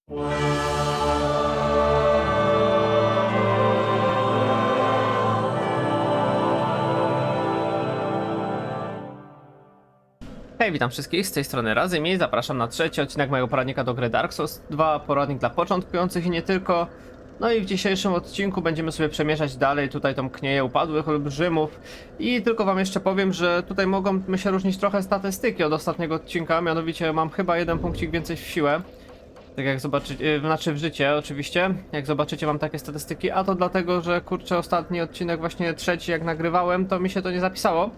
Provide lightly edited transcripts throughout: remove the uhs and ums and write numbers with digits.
Hej, witam wszystkich, z tej strony Razym i zapraszam na trzeci odcinek mojego poradnika do gry Dark Souls 2, poradnik dla początkujących i nie tylko. No i w dzisiejszym odcinku będziemy sobie przemierzać dalej tutaj tą knieję upadłych olbrzymów. I tylko wam jeszcze powiem, że tutaj mogą mi się różnić trochę statystyki od ostatniego odcinka, mianowicie mam chyba jeden punkcik więcej w siłę. Tak jak zobaczycie, znaczy w życie oczywiście, jak zobaczycie mam takie statystyki, a to dlatego, że kurczę ostatni odcinek, właśnie trzeci jak nagrywałem, to mi się to nie zapisało.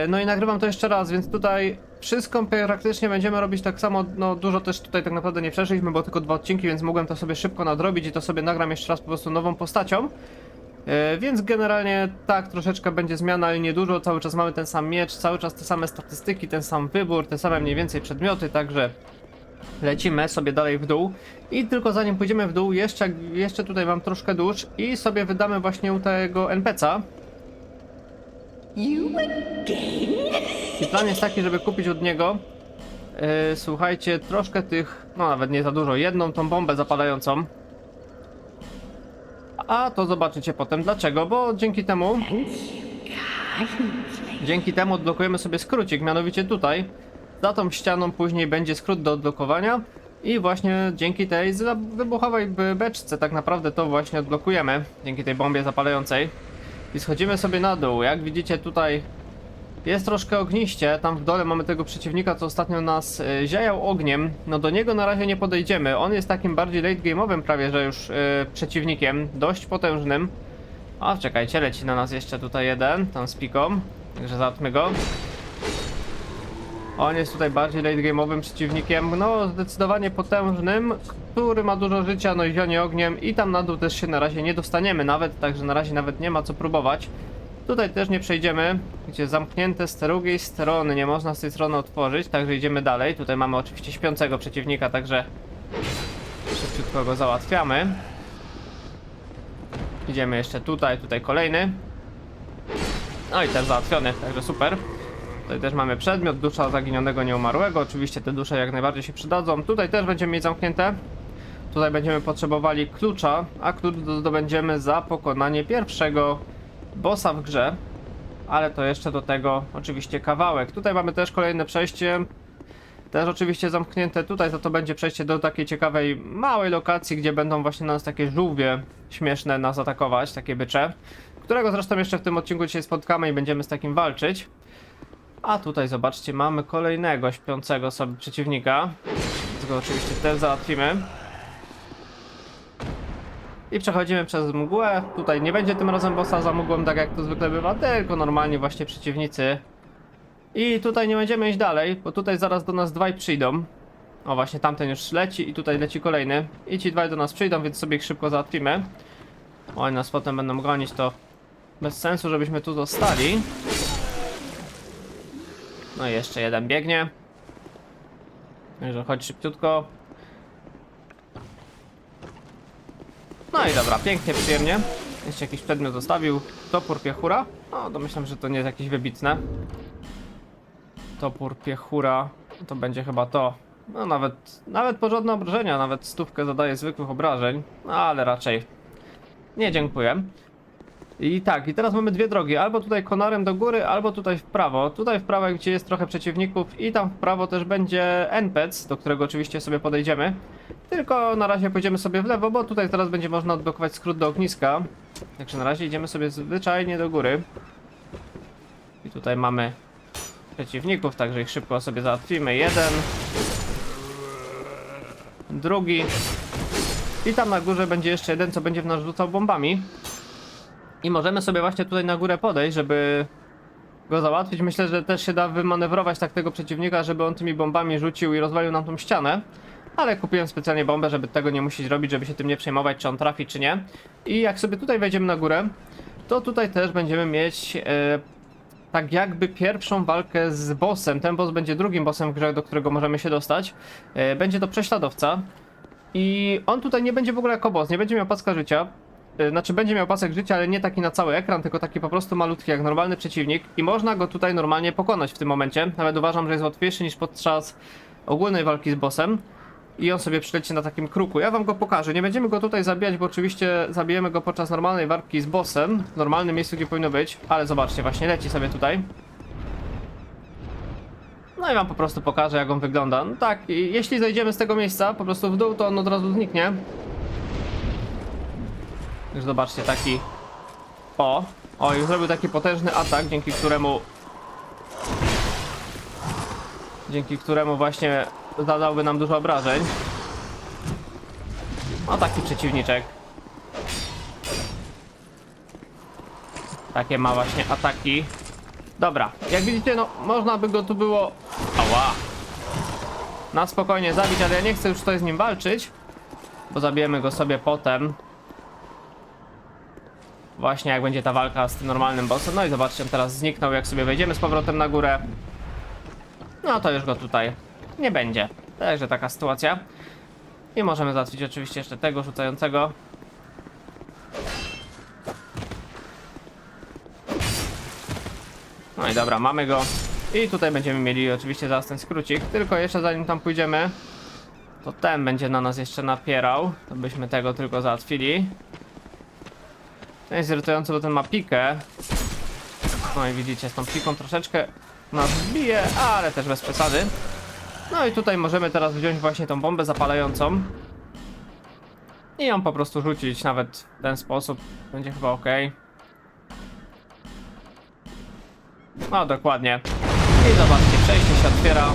No i nagrywam to jeszcze raz, więc tutaj wszystko praktycznie będziemy robić tak samo, no dużo też tutaj tak naprawdę nie przeszliśmy, bo tylko 2 odcinki, więc mogłem to sobie szybko nadrobić i to sobie nagram jeszcze raz po prostu nową postacią. Więc generalnie tak, troszeczkę będzie zmiana, ale niedużo, cały czas mamy ten sam miecz, cały czas te same statystyki, ten sam wybór, te same mniej więcej przedmioty, także lecimy sobie dalej w dół. I tylko zanim pójdziemy w dół, jeszcze tutaj mam troszkę dusz i sobie wydamy właśnie u tego NPC-a. I plan jest taki, żeby kupić od niego, słuchajcie, troszkę tych, no nawet nie za dużo, jedną tą bombę zapalającą. A to zobaczycie potem dlaczego, bo dzięki temu odblokujemy sobie skrócik, mianowicie tutaj, za tą ścianą później będzie skrót do odblokowania. I właśnie dzięki tej wybuchowej beczce tak naprawdę to właśnie odblokujemy, dzięki tej bombie zapalającej. I schodzimy sobie na dół, jak widzicie tutaj jest troszkę ogniście, tam w dole mamy tego przeciwnika, co ostatnio nas ziajał ogniem. No do niego na razie nie podejdziemy, on jest takim bardziej late game'owym prawie, że już przeciwnikiem, dość potężnym. A czekajcie, leci na nas jeszcze tutaj jeden, tam z piką, także załatwmy go. On jest tutaj bardziej late game'owym przeciwnikiem, no zdecydowanie potężnym, który ma dużo życia, no i zionie ogniem i tam na dół też się na razie nie dostaniemy nawet, także na razie nawet nie ma co próbować. Tutaj też nie przejdziemy, gdzie zamknięte z drugiej strony, nie można z tej strony otworzyć, także idziemy dalej. Tutaj mamy oczywiście śpiącego przeciwnika, także szybciutko go załatwiamy. Idziemy jeszcze tutaj kolejny. No i też załatwiony, także super. Tutaj też mamy przedmiot, dusza zaginionego nieumarłego, oczywiście te dusze jak najbardziej się przydadzą. Tutaj też będziemy mieć zamknięte. Tutaj będziemy potrzebowali klucza, a klucz zdobędziemy za pokonanie pierwszego bossa w grze. Ale to jeszcze do tego oczywiście kawałek. Tutaj mamy też kolejne przejście. Też oczywiście zamknięte. Tutaj to będzie przejście do takiej ciekawej, małej lokacji, gdzie będą właśnie nas takie żółwie śmieszne nas atakować, takie bycze. Którego zresztą jeszcze w tym odcinku dzisiaj spotkamy i będziemy z takim walczyć. A tutaj zobaczcie, mamy kolejnego śpiącego sobie przeciwnika. Więc go oczywiście też załatwimy. I przechodzimy przez mgłę. Tutaj nie będzie tym razem bossa za mgłą, tak jak to zwykle bywa, tylko normalnie właśnie przeciwnicy. I tutaj nie będziemy iść dalej, bo tutaj zaraz do nas dwaj przyjdą. O właśnie, tamten już leci i tutaj leci kolejny. I ci dwaj do nas przyjdą, więc sobie ich szybko załatwimy. Oni nas potem będą gonić, to bez sensu, żebyśmy tu zostali. No i jeszcze jeden biegnie. Także chodź szybciutko. No i dobra, pięknie, przyjemnie. Jeszcze jakiś przedmiot zostawił. Topór piechura. No, domyślam, że to nie jest jakieś wybitne. Topór piechura. To będzie chyba to. No nawet porządne obrażenia, nawet 100 zadaje zwykłych obrażeń. No, ale raczej nie, dziękuję. I tak, i teraz mamy dwie drogi, albo tutaj konarem do góry, albo tutaj w prawo. Tutaj w prawo, gdzie jest trochę przeciwników, i tam w prawo też będzie NPC, do którego oczywiście sobie podejdziemy. Tylko na razie pójdziemy sobie w lewo, bo tutaj teraz będzie można odblokować skrót do ogniska. Także na razie idziemy sobie zwyczajnie do góry. I tutaj mamy przeciwników, także ich szybko sobie załatwimy. Jeden, drugi. I tam na górze będzie jeszcze jeden, co będzie w nas rzucał bombami. I możemy sobie właśnie tutaj na górę podejść, żeby go załatwić. Myślę, że też się da wymanewrować tak tego przeciwnika, żeby on tymi bombami rzucił i rozwalił nam tą ścianę. Ale kupiłem specjalnie bombę, żeby tego nie musieć robić, żeby się tym nie przejmować, czy on trafi, czy nie. I jak sobie tutaj wejdziemy na górę, to tutaj też będziemy mieć tak jakby pierwszą walkę z bossem. Ten boss będzie drugim bossem w grze, do którego możemy się dostać. Będzie to prześladowca. I on tutaj nie będzie w ogóle jako boss, nie będzie miał paska życia. Znaczy będzie miał pasek życia, ale nie taki na cały ekran, tylko taki po prostu malutki, jak normalny przeciwnik. I można go tutaj normalnie pokonać w tym momencie. Nawet uważam, że jest łatwiejszy niż podczas ogólnej walki z bossem. i on sobie przyleci na takim kruku. Ja wam go pokażę. Nie będziemy go tutaj zabijać, bo oczywiście zabijemy go podczas normalnej walki z bossem, w normalnym miejscu, gdzie powinno być, ale zobaczcie, właśnie leci sobie tutaj. No i wam po prostu pokażę, jak on wygląda. No tak, i jeśli zejdziemy z tego miejsca po prostu w dół, to on od razu zniknie. Już zobaczcie, taki... O, już zrobił taki potężny atak, dzięki któremu właśnie zadałby nam dużo obrażeń. O, taki przeciwniczek. Takie ma właśnie ataki. Dobra, jak widzicie, no można by go tu było... Ała! Na spokojnie zabić, ale ja nie chcę już tutaj z nim walczyć, bo zabijemy go sobie potem. Właśnie jak będzie ta walka z tym normalnym bossem. No i zobaczcie, on teraz zniknął, jak sobie wejdziemy z powrotem na górę. No to już go tutaj nie będzie. Także taka sytuacja. I możemy załatwić oczywiście jeszcze tego rzucającego. No i dobra, mamy go. I tutaj będziemy mieli oczywiście zaraz ten skrócik. Tylko jeszcze zanim tam pójdziemy, to ten będzie na nas jeszcze napierał. To byśmy tego tylko załatwili. Ten jest irytujący, bo ten ma pikę. No i widzicie, z tą piką troszeczkę nas bije, ale też bez przesady. No i tutaj możemy teraz wziąć właśnie tą bombę zapalającą i ją po prostu rzucić nawet w ten sposób. Będzie chyba ok. No dokładnie. I zobaczcie, przejście się otwiera.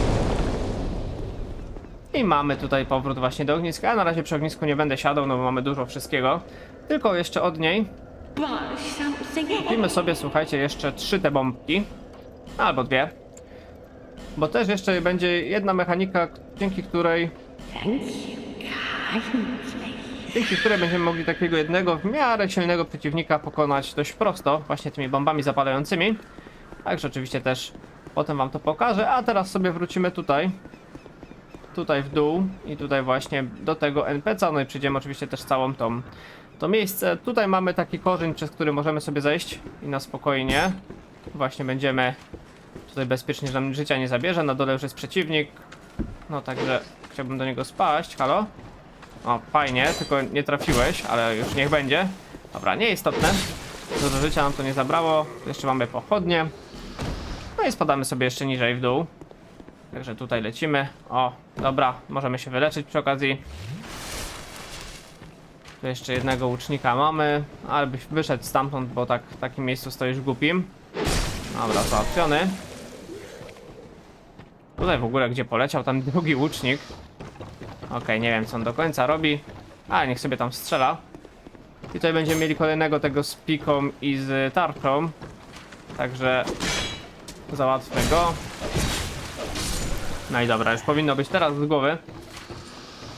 I mamy tutaj powrót właśnie do ogniska. Ja na razie przy ognisku nie będę siadał, no bo mamy dużo wszystkiego. Tylko jeszcze od niej kupimy sobie, słuchajcie, jeszcze 3 te bombki. Albo 2. Bo też jeszcze będzie jedna mechanika, dzięki której będziemy mogli takiego jednego w miarę silnego przeciwnika pokonać dość prosto, właśnie tymi bombami zapalającymi. Także oczywiście też potem wam to pokażę, a teraz sobie wrócimy tutaj w dół i tutaj właśnie do tego NPC-a, no i przyjdziemy oczywiście też całą to miejsce. Tutaj mamy taki korzeń, przez który możemy sobie zejść i na spokojnie właśnie będziemy tutaj bezpiecznie, że nam życia nie zabierze. Na dole już jest przeciwnik, no także chciałbym do niego spaść. Halo? O, fajnie, tylko nie trafiłeś, ale już niech będzie. Dobra, nieistotne. Dużo życia nam to nie zabrało. Jeszcze mamy pochodnie. No i spadamy sobie jeszcze niżej w dół. Także tutaj lecimy. O, dobra, możemy się wyleczyć przy okazji. Tu jeszcze jednego łucznika mamy, ale byś wyszedł stamtąd, bo tak w takim miejscu stoisz głupim. Dobra, załatwiony. Tutaj w ogóle gdzie poleciał tam drugi łucznik. Okej, nie wiem co on do końca robi, ale niech sobie tam strzela. I tutaj będziemy mieli kolejnego tego z piką i z tarczą. Także załatwmy go. No i dobra, już powinno być teraz z głowy.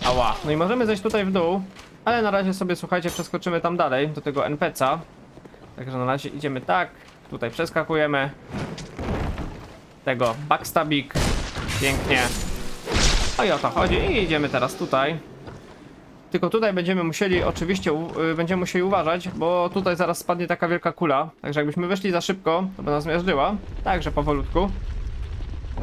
Ała, no i możemy zejść tutaj w dół. Ale na razie sobie, słuchajcie, przeskoczymy tam dalej, do tego NPC-a. Także na razie idziemy tak. Tutaj przeskakujemy. Tego backstabik. Pięknie. No i o to chodzi. I idziemy teraz tutaj. Tylko tutaj będziemy musieli, oczywiście, będziemy musieli uważać, bo tutaj zaraz spadnie taka wielka kula. Także jakbyśmy wyszli za szybko, to by nas zmiażdżyła. Także powolutku.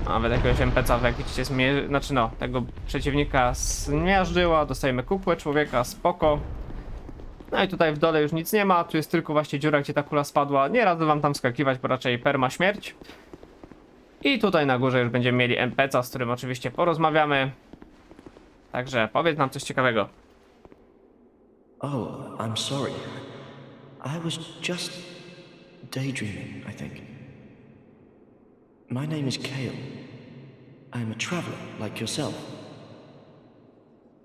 Nawet jakiegoś NPC-a, jak widzicie, znaczy no, tego przeciwnika zmiażdżyła. Dostajemy kukłę człowieka, spoko. No i tutaj w dole już nic nie ma. Tu jest tylko właśnie dziura, gdzie ta kula spadła. Nie radzę wam tam skakiwać, bo raczej perma śmierć. I tutaj na górze już będziemy mieli NPC-a, z którym oczywiście porozmawiamy. Także powiedz nam coś ciekawego. Oh, I'm sorry. I was just daydreaming, I think. My name is Kale. I'm a traveler like yourself.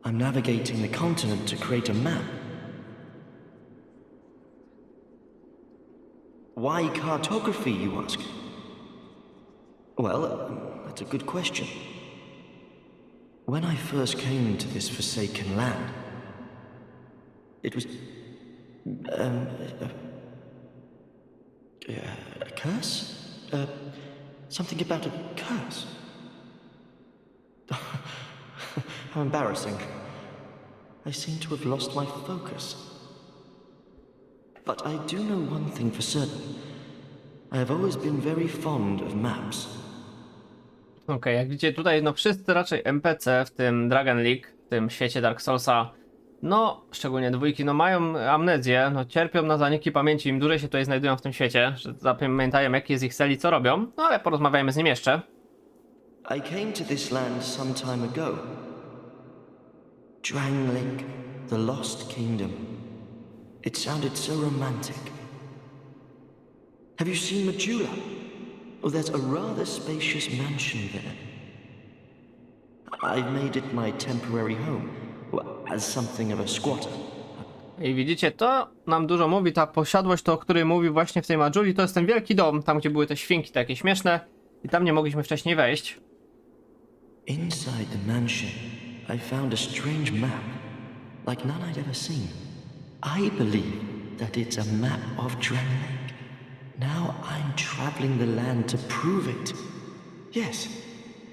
I'm navigating the continent to create a map. Why cartography, you ask? Well, that's a good question. When I first came to this forsaken land, it was a curse? Something about a curse. How embarrassing. I seem to have lost my focus. But I do know one thing for certain. I have always been very fond of maps. Okej, jak widzicie tutaj, no wszyscy raczej NPC w tym Dragon League w tym świecie Dark Soulsa, no szczególnie dwójki, no mają amnezję, no cierpią na zaniki pamięci, im dłużej się tutaj znajdują w tym świecie, że zapamiętają jaki jest ich cel i co robią, no ale porozmawiajmy z nim jeszcze. I came to this land some time ago. Drangleic, the Lost Kingdom. It sounded so romantic. Have you seen Majula? Oh, there's a rather spacious mansion there. I've made it my temporary home, well, as something of a squatter. I widzicie, to nam dużo mówi, ta posiadłość, to o której mówi właśnie w tej Majuli, to jest ten wielki dom, tam gdzie były te świnki takie śmieszne i tam nie mogliśmy wcześniej wejść. Inside the mansion, I found a strange map, like none I'd ever seen. I believe that it's a map of Drangleic. Now I'm traveling the land to prove it. Yes,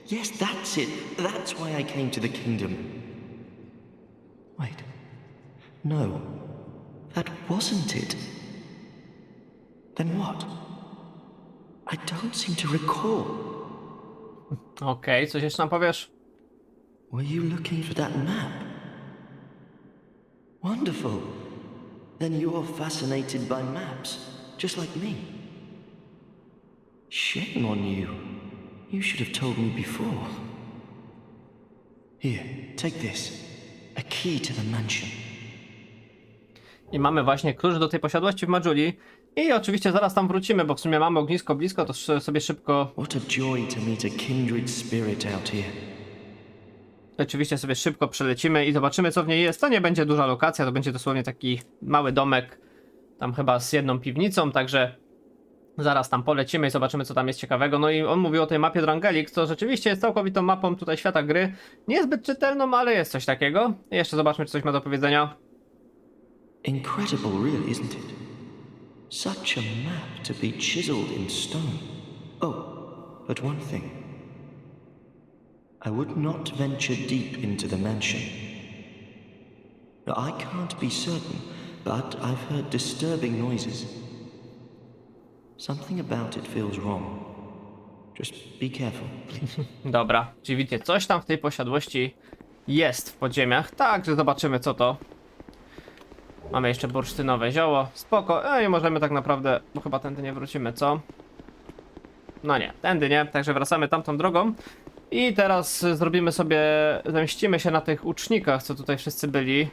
yes, that's it. That's why I came to the kingdom. Wait. No, that wasn't it. Then what? I don't seem to recall. Okej, coś jeszcze nam powiesz? Were you looking for that map? Wonderful. Then you're fascinated by maps, just like me. Shame on you. You should have told me before. Here, take this. A key to the mansion. I mamy właśnie klucz do tej posiadłości w Majuli. I oczywiście zaraz tam wrócimy, bo w sumie mamy ognisko blisko, to sobie szybko... What a joy to meet a kindred spirit out here. Oczywiście sobie szybko przelecimy i zobaczymy co w niej jest. To nie będzie duża lokacja, to będzie dosłownie taki mały domek. Tam chyba z jedną piwnicą, także... Zaraz tam polecimy i zobaczymy co tam jest ciekawego. No i on mówił o tej mapie Drangleic, co rzeczywiście jest całkowitą mapą tutaj świata gry. Niezbyt czytelną, ale jest coś takiego. I jeszcze zobaczmy czy coś ma do powiedzenia. Incredible, really, isn't it? Such a map to be chiseled in stone. Oh, but one thing. I would not venture deep into the mansion. I can't be certain, but I've heard disturbing noises. Something about it feels wrong. Just be careful, please. Dobra, czyli widzicie, coś tam w tej posiadłości jest w podziemiach. Także zobaczymy co to. Mamy jeszcze bursztynowe zioło. Spoko. I możemy tak naprawdę, bo chyba tędy nie wrócimy, co? No nie, tędy nie. Także wracamy tamtą drogą. I teraz zrobimy sobie, zemścimy się na tych ucznikach, co tutaj wszyscy byli.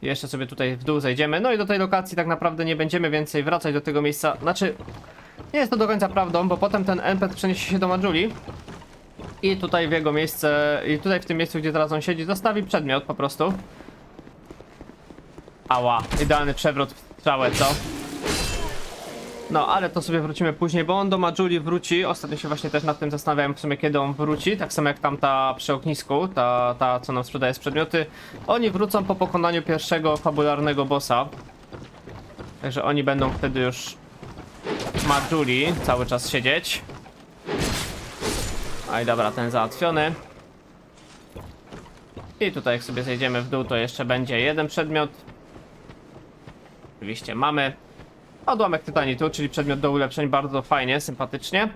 I jeszcze sobie tutaj w dół zejdziemy. No i do tej lokacji tak naprawdę nie będziemy więcej wracać do tego miejsca. Znaczy, nie jest to do końca prawdą, bo potem ten NPC przeniesie się do Majuli. I tutaj w jego miejsce, i tutaj w tym miejscu, gdzie teraz on siedzi, zostawi przedmiot po prostu. Ała, idealny przewrót w strzałę, co? No, ale to sobie wrócimy później, bo on do Majuli wróci. Ostatnio się właśnie też nad tym zastanawiałem w sumie, kiedy on wróci. Tak samo jak tamta przy ognisku, ta co nam sprzedaje z przedmioty. Oni wrócą po pokonaniu pierwszego fabularnego bossa. Także oni będą wtedy już w Majuli cały czas siedzieć. No i dobra, ten załatwiony. I tutaj jak sobie zejdziemy w dół, to jeszcze będzie jeden przedmiot. Oczywiście mamy odłamek tytanitu, czyli przedmiot do ulepszeń, bardzo fajnie, sympatycznie.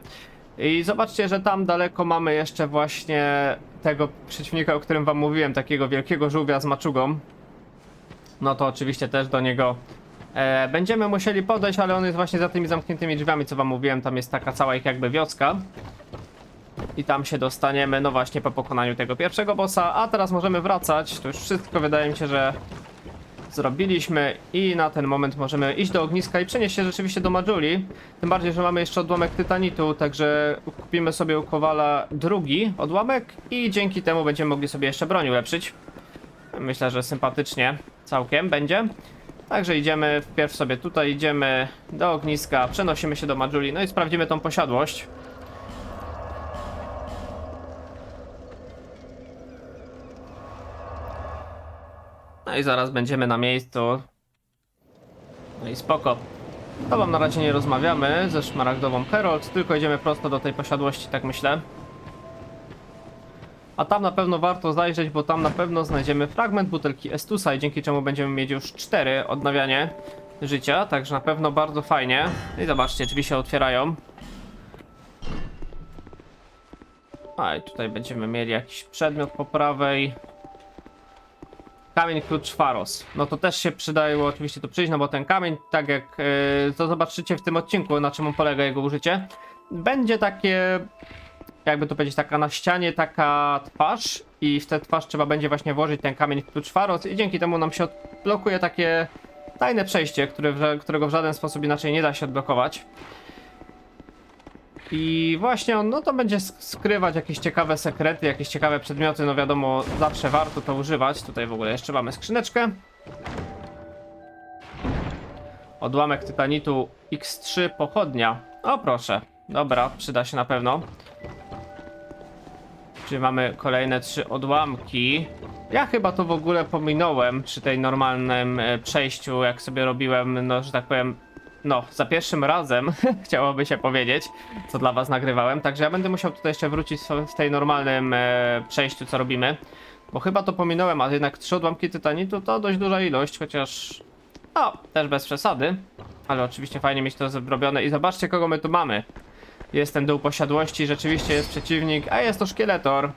I zobaczcie, że tam daleko mamy jeszcze właśnie tego przeciwnika, o którym wam mówiłem, takiego wielkiego żółwia z maczugą. No to oczywiście też do niego będziemy musieli podejść, ale on jest właśnie za tymi zamkniętymi drzwiami, co wam mówiłem, tam jest taka cała ich jakby wioska. I tam się dostaniemy, no właśnie po pokonaniu tego pierwszego bossa, a teraz możemy wracać, to już wszystko wydaje mi się, że zrobiliśmy i na ten moment możemy iść do ogniska i przenieść się rzeczywiście do Majuli. Tym bardziej, że mamy jeszcze odłamek tytanitu, także kupimy sobie u Kowala drugi odłamek i dzięki temu będziemy mogli sobie jeszcze broń ulepszyć. Myślę, że sympatycznie całkiem będzie. Także idziemy, wpierw sobie tutaj idziemy do ogniska, przenosimy się do Majuli, no i sprawdzimy tą posiadłość. No i zaraz będziemy na miejscu. No i spoko. To wam na razie nie rozmawiamy ze szmaragdową Herald, tylko idziemy prosto do tej posiadłości, tak myślę. A tam na pewno warto zajrzeć, bo tam na pewno znajdziemy fragment butelki Estusa i dzięki czemu będziemy mieć już 4 odnawianie życia, także na pewno bardzo fajnie. I zobaczcie, drzwi się otwierają. A i tutaj będziemy mieli jakiś przedmiot po prawej. Kamień klucz Pharos. No to też się przydało oczywiście tu przyjść, no bo ten kamień, tak jak to zobaczycie w tym odcinku, na czym on polega jego użycie, będzie takie, jakby to powiedzieć, taka na ścianie, taka twarz i w tę twarz trzeba będzie właśnie włożyć ten kamień klucz Pharos i dzięki temu nam się odblokuje takie tajne przejście, którego w żaden sposób inaczej nie da się odblokować. I właśnie on, no to będzie skrywać jakieś ciekawe sekrety, jakieś ciekawe przedmioty, no wiadomo, zawsze warto to używać. Tutaj w ogóle jeszcze mamy skrzyneczkę. Odłamek tytanitu X3 pochodnia. O proszę, dobra, przyda się na pewno. Czyli mamy kolejne 3 odłamki. Ja chyba to w ogóle pominąłem przy tej normalnym przejściu, jak sobie robiłem, no że tak powiem, no za pierwszym razem, chciałoby się powiedzieć, co dla was nagrywałem. Także ja będę musiał tutaj jeszcze wrócić w tej normalnym przejściu, co robimy. Bo chyba to pominąłem, a jednak 3 odłamki tytanitu to dość duża ilość, chociaż no, też bez przesady. Ale oczywiście fajnie mieć to zrobione i zobaczcie, kogo my tu mamy. Jest ten dół posiadłości, rzeczywiście jest przeciwnik, a jest to szkieletor.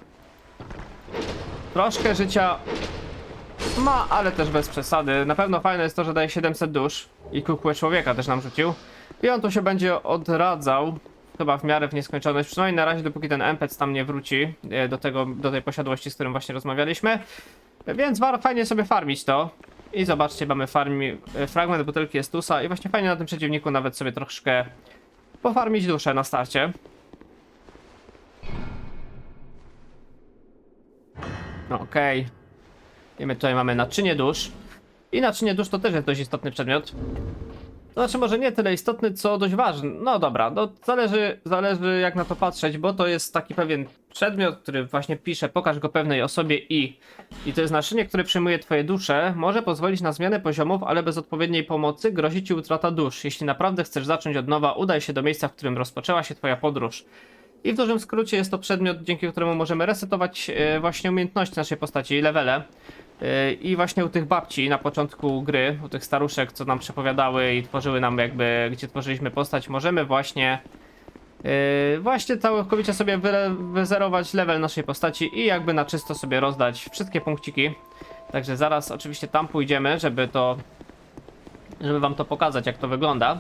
Troszkę życia ma, ale też bez przesady. Na pewno fajne jest to, że daje 700 dusz i kukłę człowieka też nam rzucił. I on tu się będzie odradzał, chyba w miarę w nieskończoność, przynajmniej na razie, dopóki ten NPC tam nie wróci do tej posiadłości, z którym właśnie rozmawialiśmy. Więc fajnie sobie farmić to. I zobaczcie, mamy fragment butelki Estusa i właśnie fajnie na tym przeciwniku nawet sobie troszkę pofarmić duszę na starcie. Okej. I my tutaj mamy naczynie dusz. I naczynie dusz to też jest dość istotny przedmiot. Znaczy może nie tyle istotny, co dość ważny. No dobra, no zależy jak na to patrzeć, bo to jest taki pewien przedmiot, który właśnie pisze, pokaż go pewnej osobie i to jest naczynie, które przyjmuje twoje dusze, może pozwolić na zmianę poziomów, ale bez odpowiedniej pomocy grozi ci utrata dusz. Jeśli naprawdę chcesz zacząć od nowa, udaj się do miejsca, w którym rozpoczęła się twoja podróż. I w dużym skrócie jest to przedmiot, dzięki któremu możemy resetować właśnie umiejętności naszej postaci i levele. I właśnie u tych babci na początku gry, u tych staruszek, co nam przepowiadały i tworzyły nam jakby, gdzie tworzyliśmy postać, możemy właśnie całkowicie sobie wyzerować level naszej postaci i jakby na czysto sobie rozdać wszystkie punkciki. Także zaraz oczywiście tam pójdziemy, żeby wam to pokazać, jak to wygląda.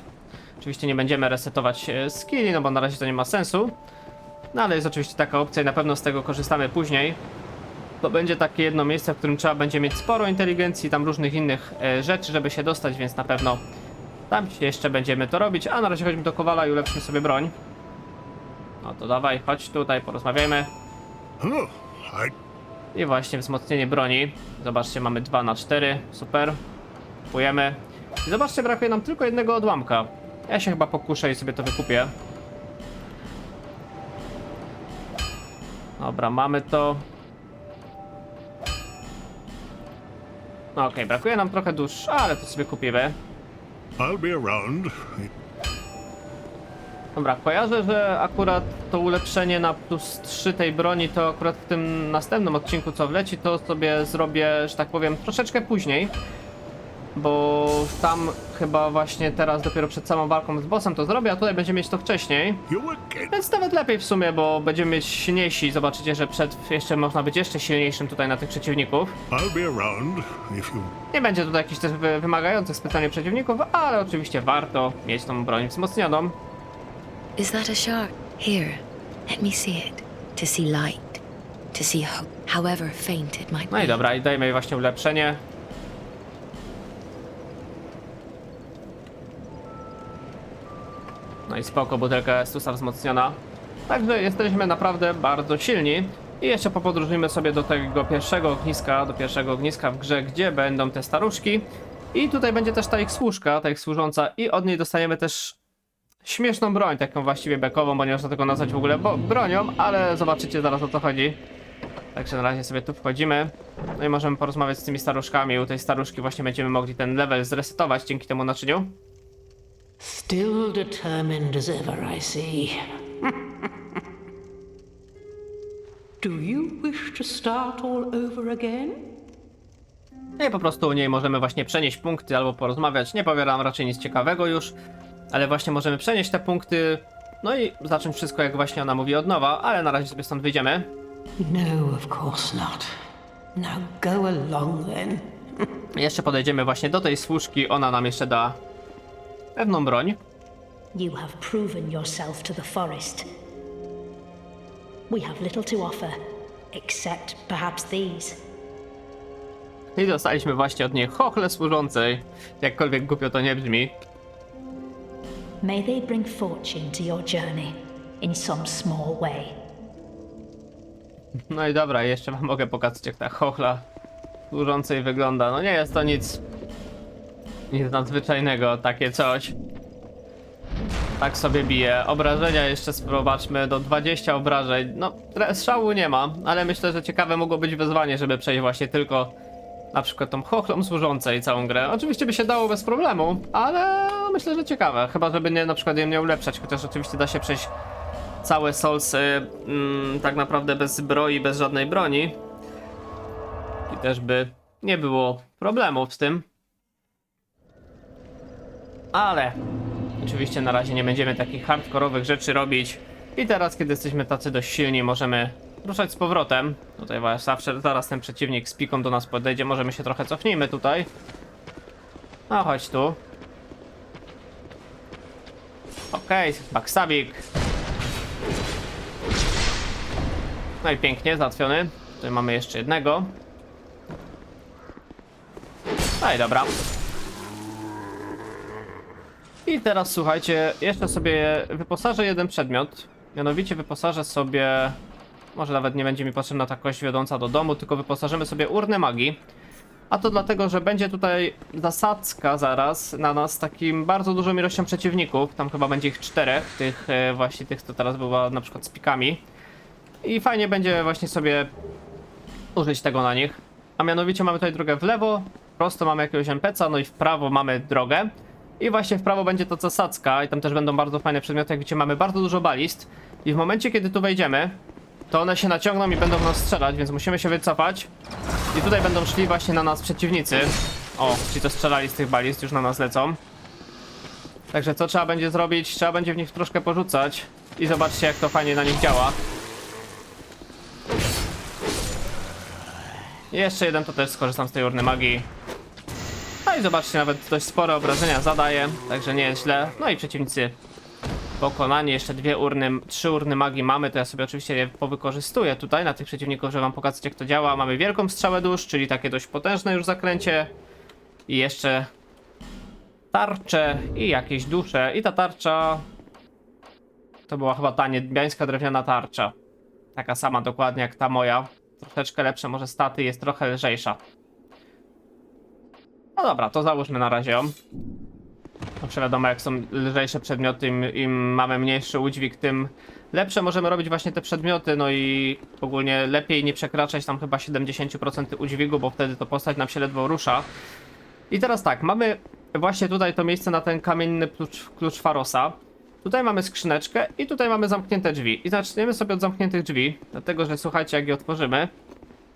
Oczywiście nie będziemy resetować skilli, no bo na razie to nie ma sensu. No ale jest oczywiście taka opcja i na pewno z tego korzystamy później. To będzie takie jedno miejsce, w którym trzeba będzie mieć sporo inteligencji, tam różnych innych rzeczy, żeby się dostać, więc na pewno tam jeszcze będziemy to robić. A na razie chodźmy do Kowala i ulepszymy sobie broń. No to dawaj, chodź tutaj, porozmawiajmy. I właśnie wzmocnienie broni. Zobaczcie, mamy 2×4, super. Kupujemy. I zobaczcie, brakuje nam tylko jednego odłamka. Ja się chyba pokuszę i sobie to wykupię. Dobra, mamy to. No okej, brakuje nam trochę dusz, ale to sobie kupimy. I'll be around. Dobra, kojarzę, że akurat to ulepszenie na +3 tej broni to akurat w tym następnym odcinku, co wleci, to sobie zrobię, że tak powiem, troszeczkę później. Bo tam chyba właśnie teraz dopiero przed samą walką z bossem to zrobię, a tutaj będziemy mieć to wcześniej. Więc nawet lepiej w sumie, bo będziemy mieć silniejsi. Zobaczycie, że jeszcze można być jeszcze silniejszym tutaj na tych przeciwników. I'll be around if you... Nie będzie tutaj jakichś też wymagających specjalnie przeciwników, ale oczywiście warto mieć tą broń wzmocnioną. Is that a shark? Here, let me see it. To see light. To see hope, however faint it might be. No i dobra, i dajmy jej właśnie ulepszenie. No i spoko, butelka Estusa wzmocniona. Także jesteśmy naprawdę bardzo silni. I jeszcze popodróżujmy sobie do tego pierwszego ogniska w grze, gdzie będą te staruszki. I tutaj będzie też ta ich służka, ta ich służąca i od niej dostajemy też śmieszną broń, taką właściwie bekową, bo nie można tego nazwać w ogóle bronią, ale zobaczycie zaraz, o co chodzi. Także na razie sobie tu wchodzimy. No i możemy porozmawiać z tymi staruszkami. U tej staruszki właśnie będziemy mogli ten level zresetować dzięki temu naczyniu. Still determined as ever, I see. Do you wish to start all over again? I po prostu u niej możemy właśnie przenieść punkty albo porozmawiać. Nie powiem raczej nic ciekawego już, ale właśnie możemy przenieść te punkty. No i zacząć wszystko, jak właśnie ona mówi, od nowa, ale na razie sobie stąd wyjdziemy. No, of course not. Now go along then. Jeszcze podejdziemy właśnie do tej służki, ona nam jeszcze da pewną broń. You have proven yourself to the forest. We have little to offer, except perhaps these. I dostaliśmy właśnie od niej chochle służącej, jakkolwiek głupio to nie brzmi. May they bring fortune to your journey in some small way. No i dobra, jeszcze wam mogę pokazać, jak ta chochla służącej wygląda. No nie jest to nic nadzwyczajnego, takie coś. Tak sobie bije. Obrażenia jeszcze zobaczmy, do 20 obrażeń. No, strzału nie ma, ale myślę, że ciekawe mogło być wyzwanie, żeby przejść właśnie tylko na przykład tą chochlą służącej całą grę. Oczywiście by się dało bez problemu, ale myślę, że ciekawe. Chyba, żeby nie, na przykład nie ulepszać, chociaż oczywiście da się przejść całe Soulsy tak naprawdę bez zbroi, bez żadnej broni. I też by nie było problemów z tym. Ale oczywiście na razie nie będziemy takich hardkorowych rzeczy robić. I teraz, kiedy jesteśmy tacy dość silni, możemy ruszać z powrotem. Tutaj zawsze zaraz ten przeciwnik z piką do nas podejdzie. Możemy się trochę cofnijmy tutaj. No chodź tu. Okej, backstabik. No i pięknie, załatwiony. Tutaj mamy jeszcze jednego. No i dobra. I teraz słuchajcie, jeszcze sobie wyposażę jeden przedmiot. Mianowicie wyposażę sobie... Może nawet nie będzie mi potrzebna ta kość wiodąca do domu, tylko wyposażymy sobie urnę magii. A to dlatego, że będzie tutaj zasadzka zaraz na nas z takim bardzo dużą ilością przeciwników. Tam chyba będzie ich 4, tych właśnie tych, co teraz była na przykład z pikami. I fajnie będzie właśnie sobie użyć tego na nich. A mianowicie mamy tutaj drogę w lewo, prosto mamy jakiegoś NPC-a, no i w prawo mamy drogę. I właśnie w prawo będzie to zasadzka i tam też będą bardzo fajne przedmioty, jak widzicie mamy bardzo dużo balist. I w momencie, kiedy tu wejdziemy, to one się naciągną i będą w nas strzelać, więc musimy się wycofać. I tutaj będą szli właśnie na nas przeciwnicy. O, ci to strzelali z tych balist już na nas lecą. Także co trzeba będzie zrobić? Trzeba będzie w nich troszkę porzucać. I zobaczcie, jak to fajnie na nich działa. I jeszcze jeden, to też skorzystam z tej urny magii. No i zobaczcie, nawet dość spore obrażenia zadaje, także nie jest źle. No i przeciwnicy pokonani, jeszcze 3 urny magii mamy, to ja sobie oczywiście je powykorzystuję tutaj na tych przeciwników, żeby wam pokazać, jak to działa. Mamy wielką strzałę dusz, czyli takie dość potężne już zakręcie. I jeszcze tarcze i jakieś dusze. I ta tarcza to była chyba ta niebiańska drewniana tarcza. Taka sama dokładnie jak ta moja. Troszeczkę lepsze może staty, jest trochę lżejsza. No dobra, to załóżmy na razie ją. Zawsze wiadomo, jak są lżejsze przedmioty, im mamy mniejszy udźwig, tym lepsze możemy robić właśnie te przedmioty, no i ogólnie lepiej nie przekraczać tam chyba 70% udźwigu, bo wtedy to postać nam się ledwo rusza. I teraz tak, mamy właśnie tutaj to miejsce na ten kamienny klucz Pharosa. Tutaj mamy skrzyneczkę i tutaj mamy zamknięte drzwi. I zaczniemy sobie od zamkniętych drzwi, dlatego że słuchajcie, jak je otworzymy,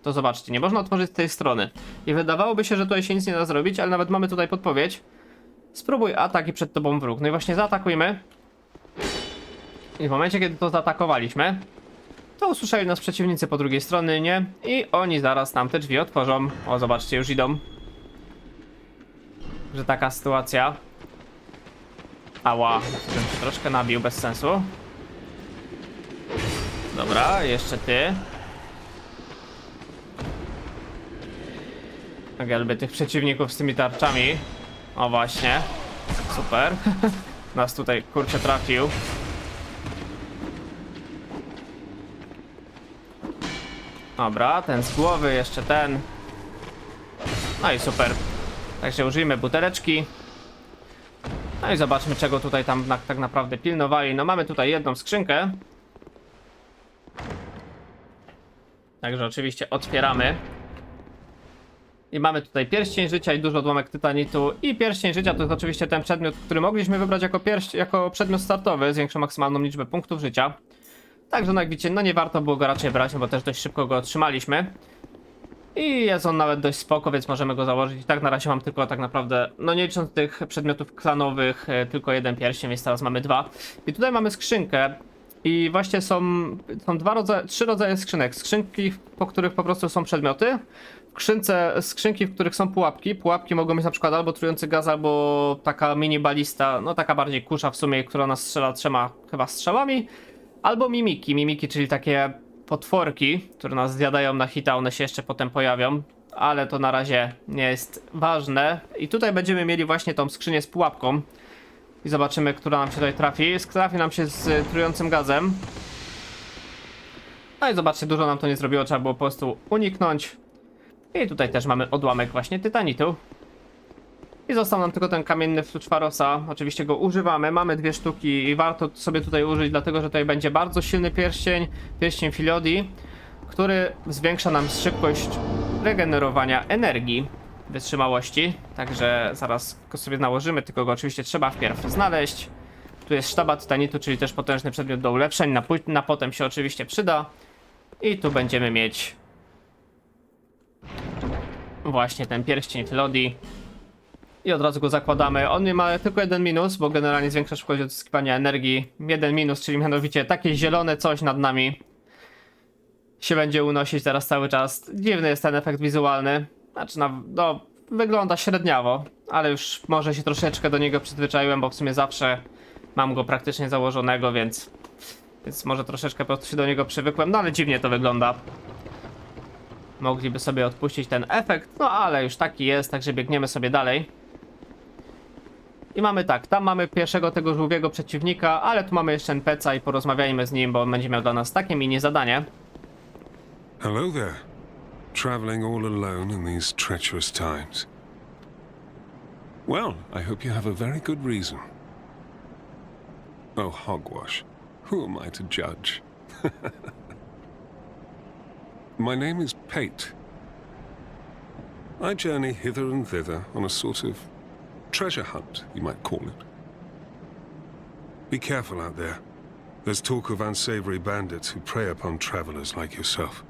to zobaczcie, nie można otworzyć z tej strony. I wydawałoby się, że tutaj się nic nie da zrobić, ale nawet mamy tutaj podpowiedź. Spróbuj atak i przed tobą wróg. No i właśnie zaatakujmy. I w momencie, kiedy to zaatakowaliśmy, to usłyszeli nas przeciwnicy po drugiej stronie, nie? I oni zaraz nam te drzwi otworzą. O, zobaczcie, już idą. Że taka sytuacja. Ała, ten się troszkę nabił, bez sensu. Dobra, jeszcze ty. Tak, ja lubię tych przeciwników z tymi tarczami. O właśnie. Super. Nas tutaj kurczę trafił. Dobra, ten z głowy, jeszcze ten. No i super. Także użyjmy buteleczki. No i zobaczmy, czego tutaj tam tak naprawdę pilnowali. No mamy tutaj jedną skrzynkę. Także oczywiście otwieramy. I mamy tutaj pierścień życia i duży odłamek tytanitu. I pierścień życia to jest oczywiście ten przedmiot, który mogliśmy wybrać jako przedmiot startowy z większą maksymalną liczbę punktów życia. Także no jak widzicie, no nie warto było go raczej brać, bo też dość szybko go otrzymaliśmy. I jest on nawet dość spoko, więc możemy go założyć. I tak na razie mam tylko tak naprawdę, no nie licząc tych przedmiotów klanowych, tylko jeden pierścień, więc teraz mamy 2. I tutaj mamy skrzynkę. I właśnie są trzy rodzaje skrzynek. Skrzynki, po których po prostu są przedmioty. Skrzynki, w których są pułapki. Pułapki mogą być na przykład albo trujący gaz, albo taka mini balista, no taka bardziej kusza w sumie, która nas strzela 3 chyba strzałami. Albo mimiki. Mimiki, czyli takie potworki, które nas zjadają na hita, one się jeszcze potem pojawią. Ale to na razie nie jest ważne. I tutaj będziemy mieli właśnie tą skrzynię z pułapką. I zobaczymy, która nam się tutaj trafi. Trafi nam się z trującym gazem. No i zobaczcie, dużo nam to nie zrobiło, trzeba było po prostu uniknąć. I tutaj też mamy odłamek właśnie tytanitu. I został nam tylko ten kamienny klucz Pharosa. Oczywiście go używamy, mamy 2 sztuki i warto sobie tutaj użyć, dlatego że tutaj będzie bardzo silny pierścień. Pierścień Filodi, który zwiększa nam szybkość regenerowania energii, wytrzymałości. Także zaraz go sobie nałożymy, tylko go oczywiście trzeba wpierw znaleźć. Tu jest sztaba tytanitu, czyli też potężny przedmiot do ulepszeń, na potem się oczywiście przyda. I tu będziemy mieć właśnie ten pierścień Filodi. I od razu go zakładamy. On ma tylko jeden minus, bo generalnie zwiększa szybkość odzyskiwania energii. Jeden minus, czyli mianowicie takie zielone coś nad nami się będzie unosić teraz cały czas. Dziwny jest ten efekt wizualny. Znaczy, no, wygląda średniawo, ale już może się troszeczkę do niego przyzwyczaiłem, bo w sumie zawsze mam go praktycznie założonego, więc może troszeczkę po prostu się do niego przywykłem, no ale dziwnie to wygląda. Mogliby sobie odpuścić ten efekt, no ale już taki jest, także biegniemy sobie dalej. I mamy tak, tam mamy pierwszego tego żółwiego przeciwnika, ale tu mamy jeszcze NPC-a i porozmawiajmy z nim, bo on będzie miał dla nas takie mini zadanie. Hello there. Traveling all alone in these treacherous times. Well, I hope you have a very good reason. Oh, hogwash. Who am I to judge? My name is Pate. I journey hither and thither on a sort of treasure hunt, you might call it. Be careful out there. There's talk of unsavory bandits who prey upon travelers like yourself.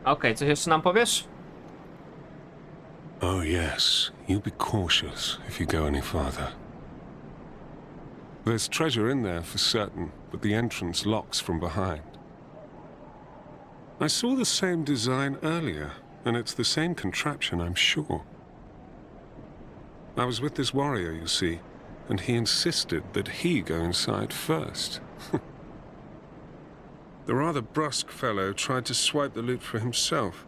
Okej, coś jeszcze nam powiesz? Oh yes, you be cautious if you go any farther. There's treasure in there for certain, but the entrance locks from behind. I saw the same design earlier, and it's the same contraption, I'm sure. I was with this warrior, you see, and he insisted that he go inside first. The rather brusque fellow tried to swipe the loot for himself,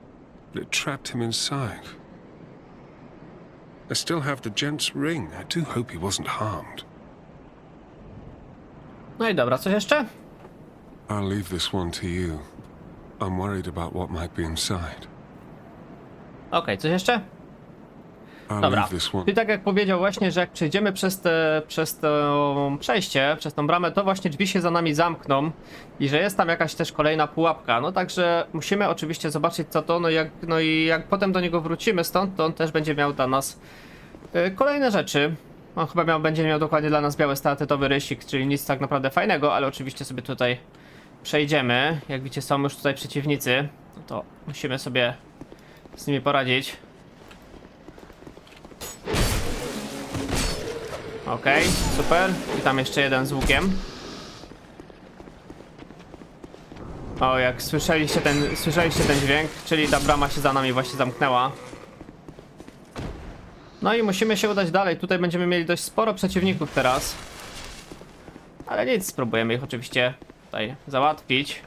but it trapped him inside. I still have the gent's ring. I do hope he wasn't harmed. No i dobra, coś jeszcze? I'll leave this one to you. I'm worried about what might be inside. Okej, coś jeszcze? I'll Dobra, leave this one. czyli tak jak powiedział właśnie, że jak przejdziemy przez to przejście, przez tą bramę, to właśnie drzwi się za nami zamkną i że jest tam jakaś też kolejna pułapka, no także musimy oczywiście zobaczyć co to, no i jak potem do niego wrócimy stąd, to on też będzie miał dla nas kolejne rzeczy. On chyba będzie miał dokładnie dla nas biały stalatytowy rysik, czyli nic tak naprawdę fajnego, ale oczywiście sobie tutaj przejdziemy. Jak widzicie, są już tutaj przeciwnicy, no to musimy sobie z nimi poradzić. Okej, super. I tam jeszcze jeden z łukiem. O, jak słyszeliście ten dźwięk, czyli ta brama się za nami właśnie zamknęła. No i musimy się udać dalej. Tutaj będziemy mieli dość sporo przeciwników teraz. Ale nic, spróbujemy ich oczywiście tutaj załatwić.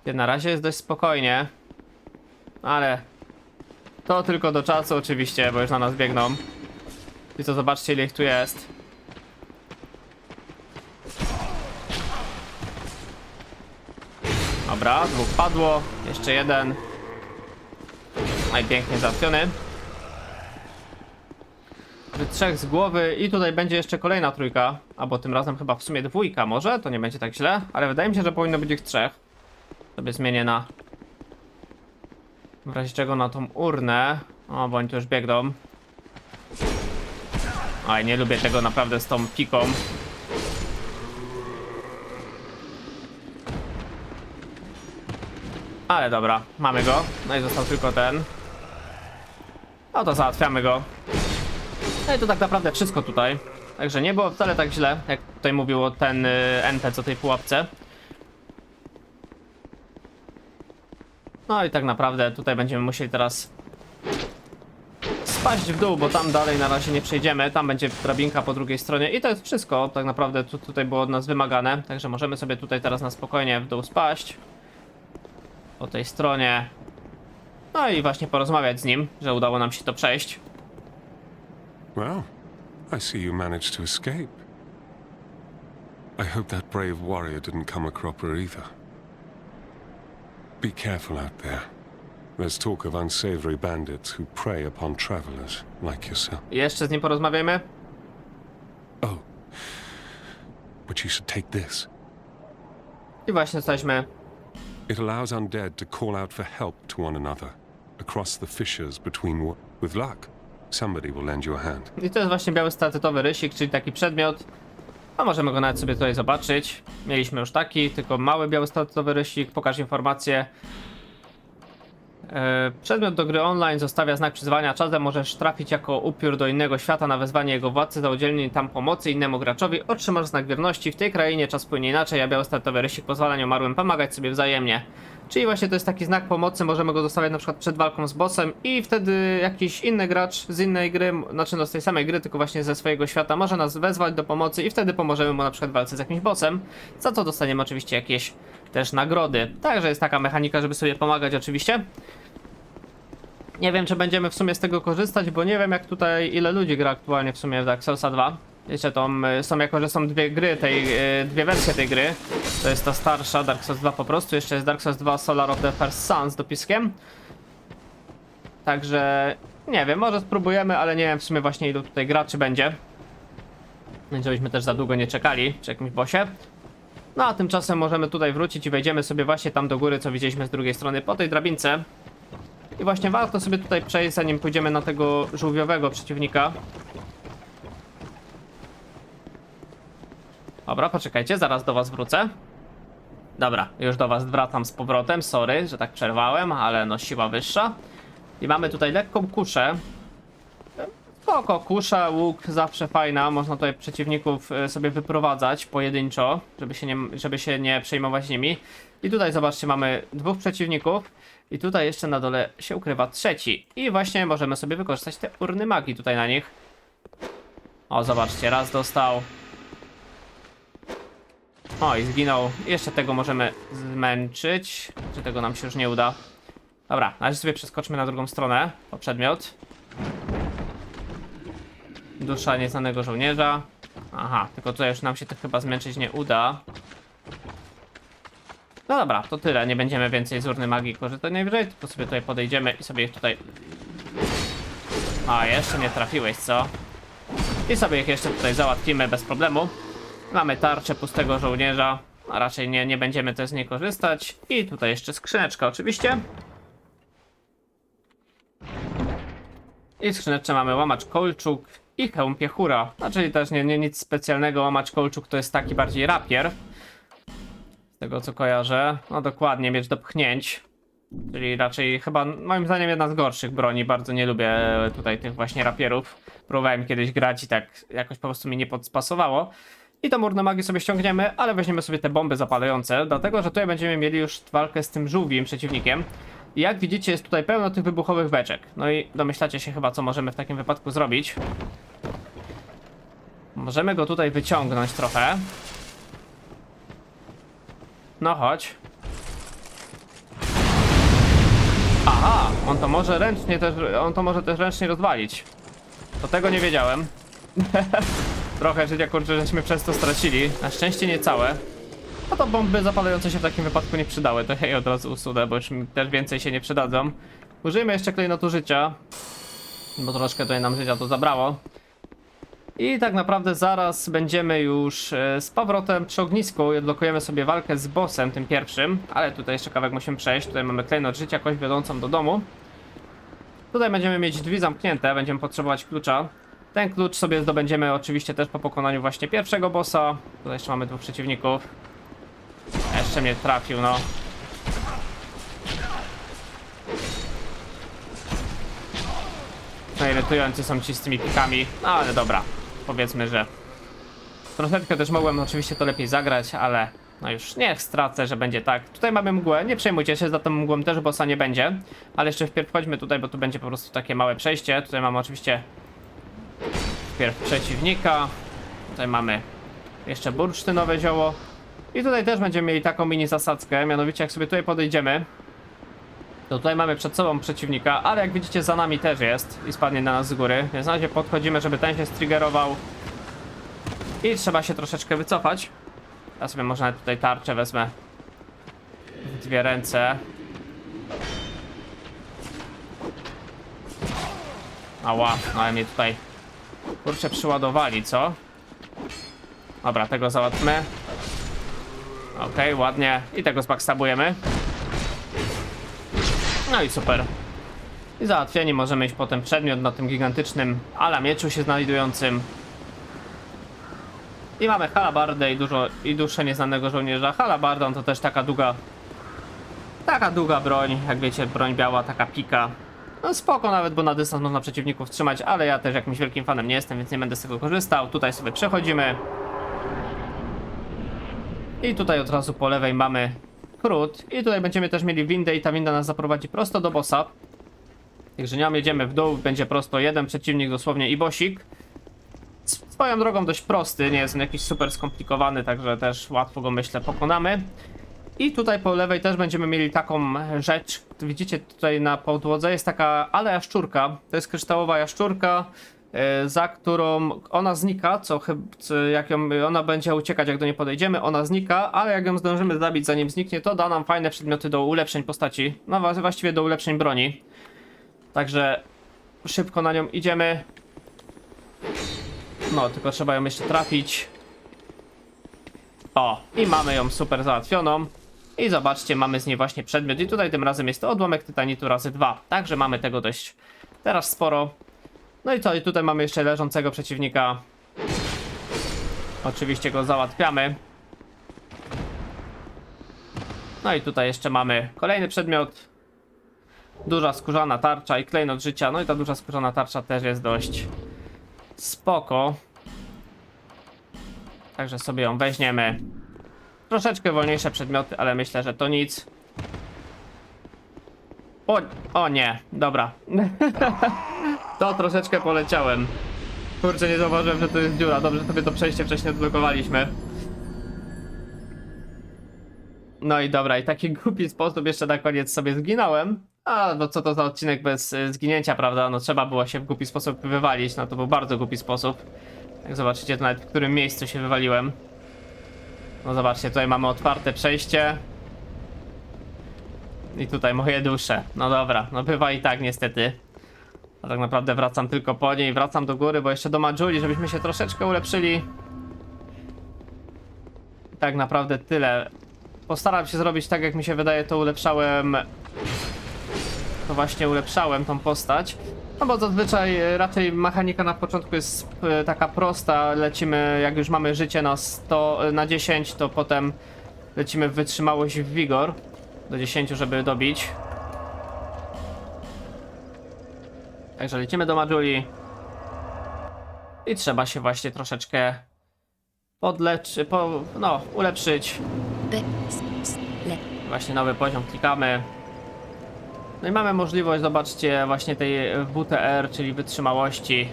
Na razie jest dość spokojnie. Ale to tylko do czasu oczywiście, bo już na nas biegną. I to zobaczcie, ile ich tu jest. Dobra, 2 padło. Jeszcze jeden. Najpiękniej załatwiony. 3 z głowy i tutaj będzie jeszcze kolejna trójka. Albo tym razem chyba w sumie 2 może? To nie będzie tak źle. Ale wydaje mi się, że powinno być ich 3. Sobie zmienię na... W razie czego na tą urnę. O, bo oni tu już biegną. Oj, nie lubię tego naprawdę z tą piką. Ale dobra, mamy go. No i został tylko ten. No to załatwiamy go. No i to tak naprawdę wszystko tutaj. Także nie było wcale tak źle, jak tutaj mówił ten NPC o tej pułapce. No i tak naprawdę tutaj będziemy musieli teraz spaść w dół, bo tam dalej na razie nie przejdziemy. Tam będzie drabinka po drugiej stronie i to jest wszystko. Tak naprawdę tutaj było od nas wymagane. Także możemy sobie tutaj teraz na spokojnie w dół spaść. Po tej stronie. No i właśnie porozmawiać z nim, że udało nam się to przejść. Well, I see you managed to escape. I hope that brave warrior didn't come a cropper either. Be careful out there. There's talk of unsavory bandits who prey upon travelers like yourself. Jeszcze z nim porozmawiamy. Oh, but you should take this. I właśnie jesteśmy. It allows undead to call out for help to one another across the fissures between. With luck, somebody will lend you a hand. I to jest właśnie biały statytowy rysik, czyli taki przedmiot. A możemy go nawet sobie tutaj zobaczyć. Mieliśmy już taki, tylko mały biały statytowy rysik. Pokaż informację. Przedmiot do gry online zostawia znak przyzwania. Czasem możesz trafić jako upiór do innego świata na wezwanie jego władcy za udzielenie tam pomocy innemu graczowi. Otrzymasz znak wierności. W tej krainie czas płynie inaczej, a biały statytowy rysik pozwala nieumarłym pomagać sobie wzajemnie. Czyli właśnie to jest taki znak pomocy, możemy go zostawiać na przykład przed walką z bossem i wtedy jakiś inny gracz z innej gry, znaczy no z tej samej gry, tylko właśnie ze swojego świata, może nas wezwać do pomocy i wtedy pomożemy mu na przykład w walce z jakimś bossem, za co dostaniemy oczywiście jakieś też nagrody. Także jest taka mechanika, żeby sobie pomagać oczywiście. Nie wiem, czy będziemy w sumie z tego korzystać, bo nie wiem jak tutaj, ile ludzi gra aktualnie w sumie w Dark Soulsa 2. Jeszcze to są, jako że są dwie gry, dwie wersje tej gry. To jest ta starsza Dark Souls 2 po prostu, jeszcze jest Dark Souls 2 Solar of the First Sun z dopiskiem. Także nie wiem, może spróbujemy, ale nie wiem w sumie właśnie ilu tutaj graczy będzie. Więc żebyśmy też za długo nie czekali przy jakimś bossie. No a tymczasem możemy tutaj wrócić i wejdziemy sobie właśnie tam do góry, co widzieliśmy z drugiej strony po tej drabince. I właśnie warto sobie tutaj przejść, zanim pójdziemy na tego żółwiowego przeciwnika. Dobra, poczekajcie, zaraz do was wrócę. Dobra, już do was wracam z powrotem, sorry, że tak przerwałem, ale no siła wyższa. I mamy tutaj lekką kuszę. Spoko, kusza, łuk, zawsze fajna, można tutaj przeciwników sobie wyprowadzać pojedynczo, żeby się nie przejmować nimi. I tutaj zobaczcie, mamy dwóch przeciwników i tutaj jeszcze na dole się ukrywa trzeci. I właśnie możemy sobie wykorzystać te urny magii tutaj na nich. O, zobaczcie, raz dostał. O, i zginął. Jeszcze tego możemy zmęczyć. Czy tego nam się już nie uda? Dobra, na razie sobie przeskoczmy na drugą stronę. Po przedmiot. Dusza nieznanego żołnierza. Aha, tylko tutaj już nam się to chyba zmęczyć nie uda. No dobra, to tyle. Nie będziemy więcej z urny magii korzystać najwyżej, tylko sobie tutaj podejdziemy i sobie ich tutaj... A, jeszcze nie trafiłeś, co? I sobie ich jeszcze tutaj załatwimy bez problemu. Mamy tarczę pustego żołnierza, a raczej nie będziemy też z niej korzystać. I tutaj jeszcze skrzyneczka oczywiście. I w skrzyneczce mamy łamacz kolczuk i hełm piechura. Znaczy też nie nic specjalnego, łamacz kolczuk to jest taki bardziej rapier. Z tego co kojarzę. No dokładnie, miecz do pchnięć. Czyli raczej chyba moim zdaniem jedna z gorszych broni. Bardzo nie lubię tutaj tych właśnie rapierów. Próbowałem kiedyś grać i tak jakoś po prostu mi nie pasowało. I tą urnę magii sobie ściągniemy, ale weźmiemy sobie te bomby zapalające, dlatego że tutaj będziemy mieli już walkę z tym żółwim przeciwnikiem. I jak widzicie, jest tutaj pełno tych wybuchowych beczek. No i domyślacie się chyba, co możemy w takim wypadku zrobić. Możemy go tutaj wyciągnąć trochę. No chodź. Aha, on to może też ręcznie rozwalić. To tego nie wiedziałem. Trochę życia, kurczę, żeśmy przez to stracili. Na szczęście nie całe. No to bomby zapalające się w takim wypadku nie przydały. To ja je od razu usunę, bo już mi też więcej się nie przydadzą. Użyjmy jeszcze klejnotu życia, bo troszkę tutaj nam życia to zabrało. I tak naprawdę zaraz będziemy już z powrotem przy ognisku i odblokujemy sobie walkę z bossem, tym pierwszym. Ale tutaj jeszcze kawałek musimy przejść. Tutaj mamy klejnot życia, kość wiodącą do domu. Tutaj będziemy mieć drzwi zamknięte, będziemy potrzebować klucza. Ten klucz sobie zdobędziemy oczywiście też po pokonaniu właśnie pierwszego bossa. Tutaj jeszcze mamy dwóch przeciwników. Jeszcze mnie trafił, no. No irytujący są ci z tymi pikami, no ale dobra. Powiedzmy, że Troszeczkę też mogłem oczywiście to lepiej zagrać, ale no już niech stracę, że będzie tak. Tutaj mamy mgłę, nie przejmujcie się, za tą mgłą też bossa nie będzie. Ale jeszcze wpierw chodźmy tutaj, bo tu będzie po prostu takie małe przejście. Tutaj mamy oczywiście wpierw przeciwnika. Tutaj mamy jeszcze bursztynowe zioło. I tutaj też będziemy mieli taką mini zasadzkę, mianowicie jak sobie tutaj podejdziemy, to tutaj mamy przed sobą przeciwnika, ale jak widzicie za nami też jest i spadnie na nas z góry. Więc na razie podchodzimy, żeby ten się striggerował. I trzeba się troszeczkę wycofać. Ja sobie może nawet tutaj tarczę wezmę w dwie ręce. Ała, no ale mnie tutaj kurczę przyładowali, co? Dobra, tego załatwmy. Okej, ładnie. I tego zbackstabujemy. No i super. I załatwieni możemy iść po ten przedmiot na tym gigantycznym ala mieczu się znajdującym. I mamy halabardę i duszę nieznanego żołnierza. Halabarda to też taka długa broń, jak wiecie, broń biała, taka pika. No spoko nawet, bo na dystans można przeciwników trzymać, ale ja też jakimś wielkim fanem nie jestem, więc nie będę z tego korzystał. Tutaj sobie przechodzimy. I tutaj od razu po lewej mamy krót. I tutaj będziemy też mieli windę i ta winda nas zaprowadzi prosto do bossa. Także nią jedziemy w dół, będzie prosto jeden przeciwnik dosłownie i bossik. Swoją drogą dość prosty, nie jest on jakiś super skomplikowany, także też łatwo go myślę pokonamy. I tutaj po lewej też będziemy mieli taką rzecz, widzicie tutaj na podłodze jest taka ale jaszczurka, to jest kryształowa jaszczurka, za którą ona znika, jak ona będzie uciekać jak do niej podejdziemy, ona znika, ale jak ją zdążymy zabić zanim zniknie, to da nam fajne przedmioty do ulepszeń postaci, no właściwie do ulepszeń broni. Także szybko na nią idziemy. No, tylko trzeba ją jeszcze trafić. O, i mamy ją super załatwioną. I zobaczcie, mamy z niej właśnie przedmiot. I tutaj tym razem jest to odłamek tytanitu razy 2. Także mamy tego dość teraz sporo. No i co? I tutaj mamy jeszcze leżącego przeciwnika. Oczywiście go załatwiamy. No i tutaj jeszcze mamy kolejny przedmiot. Duża skórzana tarcza i klejnot życia. No i ta duża skórzana tarcza też jest dość spoko. Także sobie ją weźmiemy. Troszeczkę wolniejsze przedmioty, ale myślę, że to nic. O nie, dobra. To troszeczkę poleciałem. Kurczę, nie zauważyłem, że to jest dziura. Dobrze, sobie to przejście wcześniej odblokowaliśmy. No i dobra, i taki głupi sposób jeszcze na koniec sobie zginąłem. A, no co to za odcinek bez zginięcia, prawda? No trzeba było się w głupi sposób wywalić, no to był bardzo głupi sposób. Jak zobaczycie, to nawet w którym miejscu się wywaliłem. No zobaczcie, tutaj mamy otwarte przejście. I tutaj moje dusze. No dobra, no bywa i tak niestety. A tak naprawdę wracam tylko po niej, wracam do góry, bo jeszcze do Majuli, żebyśmy się troszeczkę ulepszyli. Tak naprawdę tyle. Postaram się zrobić tak, jak mi się wydaje, to ulepszałem. To właśnie ulepszałem tą postać. No bo zazwyczaj raczej mechanika na początku jest taka prosta. Lecimy, jak już mamy życie na 10, to potem lecimy w wytrzymałość i w wigor. Do 10, żeby dobić. Także lecimy do Majuli. I trzeba się właśnie troszeczkę ulepszyć. Właśnie nowy poziom klikamy. No i mamy możliwość, zobaczcie, właśnie tej WTR, czyli wytrzymałości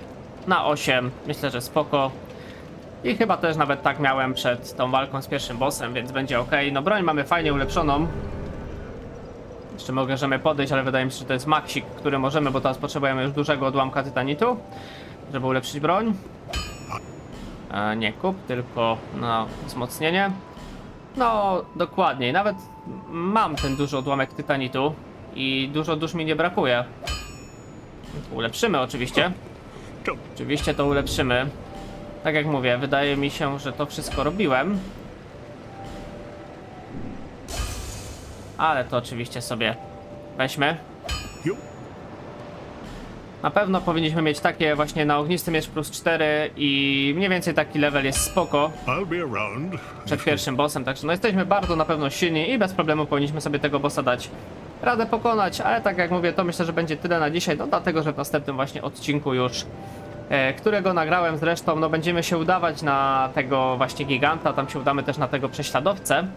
na 8. Myślę, że spoko. I chyba też nawet tak miałem przed tą walką z pierwszym bossem, więc będzie ok. No broń mamy fajnie ulepszoną. Jeszcze możemy podejść, ale wydaje mi się, że to jest maksik, który możemy, bo teraz potrzebujemy już dużego odłamka tytanitu, żeby ulepszyć broń. Nie kup, tylko na wzmocnienie. No, dokładniej. Nawet mam ten duży odłamek tytanitu i dużo dusz mi nie brakuje. Ulepszymy oczywiście. Oczywiście to ulepszymy. Tak jak mówię, wydaje mi się, że to wszystko robiłem. Ale to oczywiście sobie weźmy. Na pewno powinniśmy mieć takie właśnie na ognisty miecz plus 4 i mniej więcej taki level jest spoko przed pierwszym bossem, także no jesteśmy bardzo na pewno silni i bez problemu powinniśmy sobie tego bossa dać radę pokonać, ale tak jak mówię, to myślę, że będzie tyle na dzisiaj, no dlatego, że w następnym właśnie odcinku już którego nagrałem zresztą. No będziemy się udawać na tego właśnie giganta, tam się udamy też na tego prześladowcę.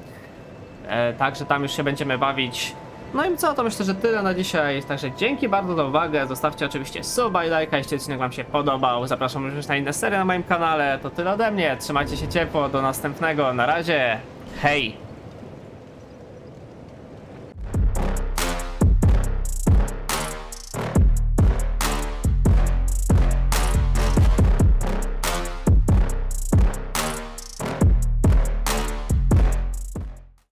Także tam już się będziemy bawić. No i co, to myślę, że tyle na dzisiaj. Także dzięki bardzo za uwagę. Zostawcie oczywiście suba i lajka, jeśli odcinek wam się podobał. Zapraszam również na inne serie na moim kanale. To tyle ode mnie. Trzymajcie się ciepło. Do następnego. Na razie. Hej!